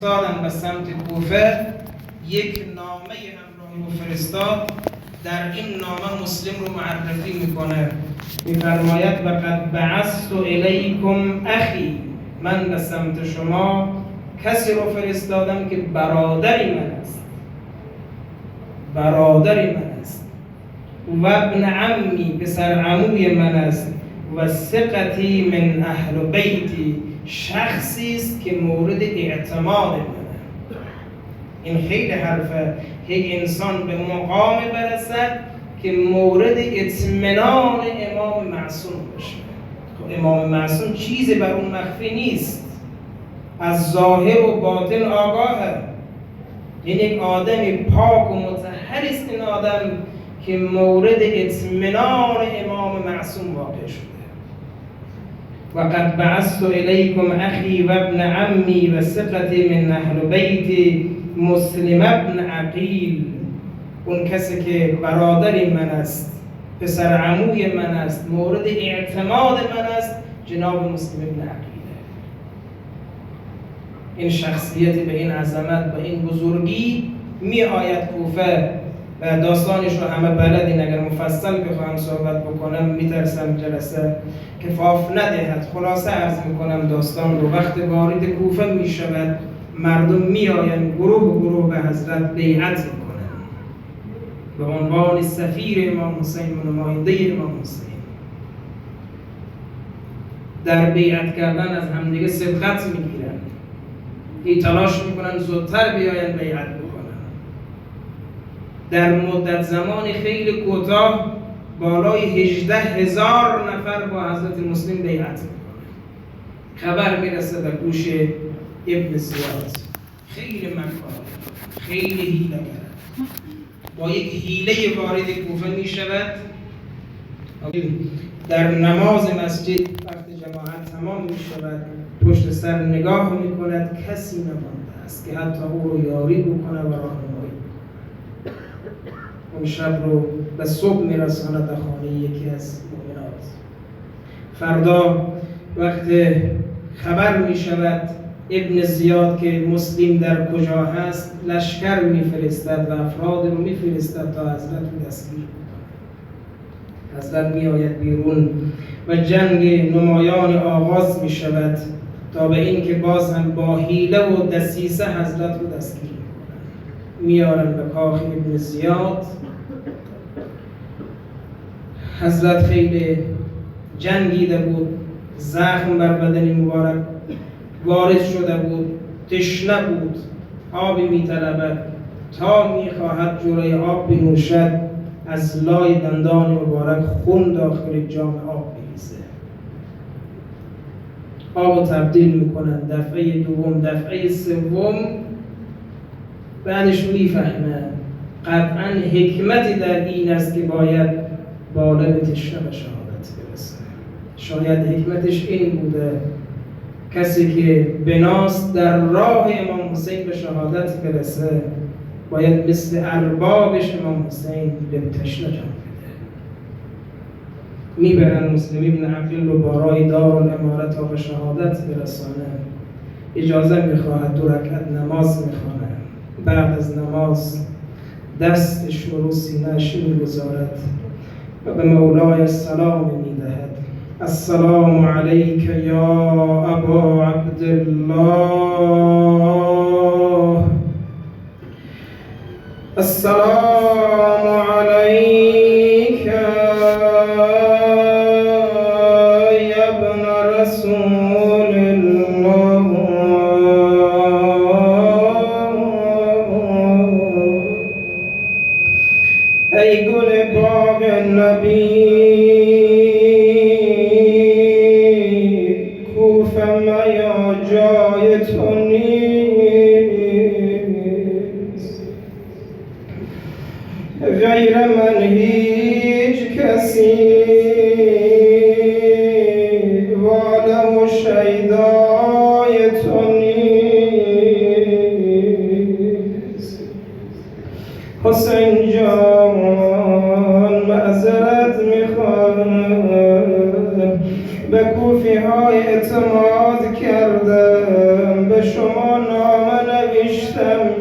فرستادن به سمت کوفه، یک نامه همراه او فرستاد. در این نامه مسلم رو معرفی میکنه، میفرماید وقد بعثت الیکم اخی، من به سمت شما کسی رو فرستادم که برادری من است، برادری من است، و ابن عمی، پسر عموی من است، و ثقتی من اهل بیتی، شخصی است که مورد اعتماد منه. این خیلی حرفه، یک انسان به مقام برسد که مورد اطمینان امام معصوم باشه. امام معصوم چیزی بر اون مخفی نیست، از ظاهر و باطن آگاهه. این یک آدمی پاک و مطهر است، این آدم که مورد اطمینان امام معصوم واقع شده. وقد بعثت الیکم اخی و ابن عمی و ثقتی من اهل بیتی مسلم ابن عقیل، اون کسی که برادری من است، پسر عموی من است، مورد اعتماد من است، جناب مسلم ابن عقیله. این شخصیتی به این عظمت و این بزرگی می آید کوفه و داستانش رو همه بلدین. اگر مفصل بخواهم صحبت بکنم میترسم جلسه کفاف ندهد. خلاصه عرض میکنم داستان رو. وقت وارد کوفه میشود، مردم میآیند گروه به حضرت بیعت میکنند به عنوان سفیر امام حسین و نماینده امام حسین. در بیعت کردن از همدیگه سبقت میگیرند، این تلاش میکنن زودتر بیاین بیعت بکنن. در مدت زمان خیلی کوتاه بالای 18,000 نفر با حضرت مسلم بیعت میکنن. خبر میرسه به گوش ابن زیاد، خیلی مکار، خیلی حیله کرد، با یک حیله وارد کوفه میشود. در نماز مسجد وقت جماعت تمام میشود، پشت سر نگاه میکند، کسی نمانده است که حتی او رو یاری بکنه و راهنمایی. اون شب رو به صبح میرساند به خانه یکی از مؤمنات. فردا وقت خبر میشود ابن زیاد که مسلم در کجا هست، لشکر میفرستد و افراد رو میفرستد تا حضرت رو دستگیر کنه. حضرت میآید بیرون و جنگ نمایان آغاز میشود تا به این که باز هم با حیله و دسیسه حضرت رو دستگیر میکنن. میارن به کاخ ابن زیاد. حضرت خیلی جنگیده بود، زخم بر بدن مبارک وارد شده بود، تشنه بود، آبی میطلبد، تا میخواهد جرعه آب بنوشد، از لای دندان مبارک خون داخل جام آب میریزه. آب تبدیل میکنن، دفعه دوم، دفعه سوم، بعدش میفهمه قطعا حکمتی در این است که باید بالا به تشنه به شهادت برسه. شاید حکمتش این بوده کسی که بناست در راه امام حسین به شهادت برسه باید مثل اربابش امام حسین به تشنه جان بده. میبرن مسلم ابن عقیل رو بارای دارالاماره تا به شهادت برسانه. اجازه میخواهد 2 رکعت نماز میخوانه. بعد از نماز دستش رو سینه‌اش میگذارد و به مولای سلام میدهد. السلام علیک یا ابا عبدالله، السلام علیک یا ابن رسول الله. ای گل باغ نبی، یا جای تو نیست.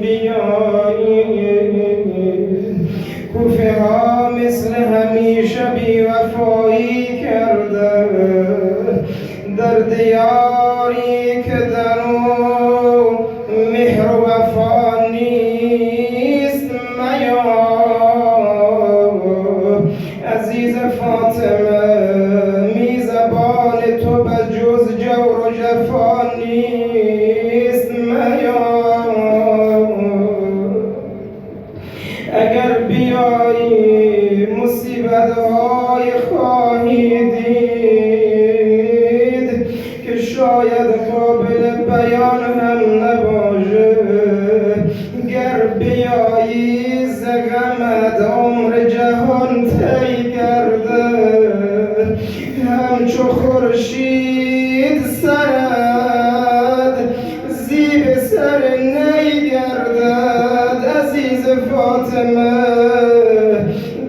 بیایید. کوفه ها مثل همیشه بی وفایی کرده، در دیاری که در او مهر و وفا نیست میا. عزیز فاطمه میزبان تو بجز جور و جفا نیست میا. اگر بیایی مصیبت های خواهی دید که شاید قابل بیان هم نباشه. گر بیایی ز غمت عمر جهان طی گردد، همچو خورشید سرت زیب سر نی گردد. عزیز فاطمه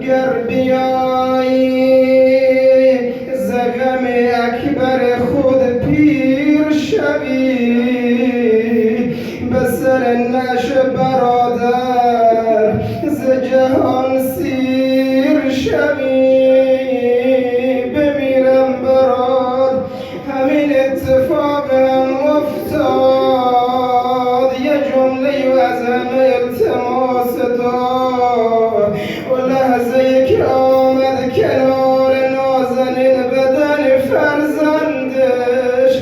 گر بیایی ز غم اکبر خود پیر شوی، به سر نش برادر ز جهان سیر شوی. بمیرم برات همین اتفاق هم افتاد، یه جمله از همه التماس داد. و لحظه که آمد کنار نازنین بدن فرزندش،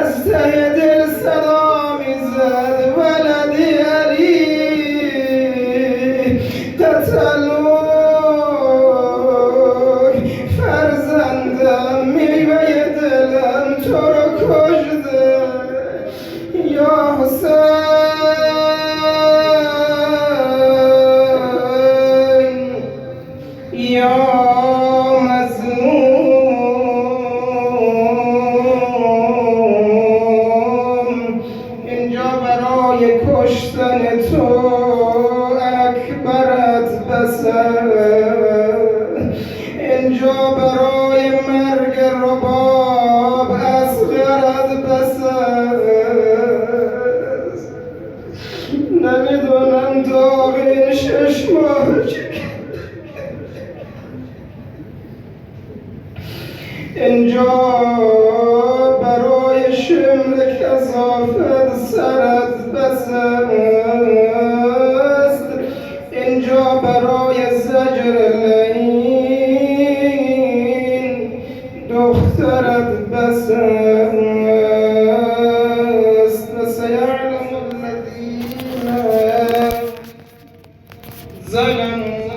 از ته دل صدا میزد ولدی علی تتلوک. فرزندم میوه دلم تو رو کشته یا حسین یا مظلوم. اینجا برای کشتن تو اکبرت بسه، اینجا برای مرگ رباب اصغرت بسه. نمیدونم داغ این 6 ماه اینجا برای شمر کثافت سرت بسه است، اینجا برای زجر لعین دخترت بسه است. وسیعلم الذین ظلموا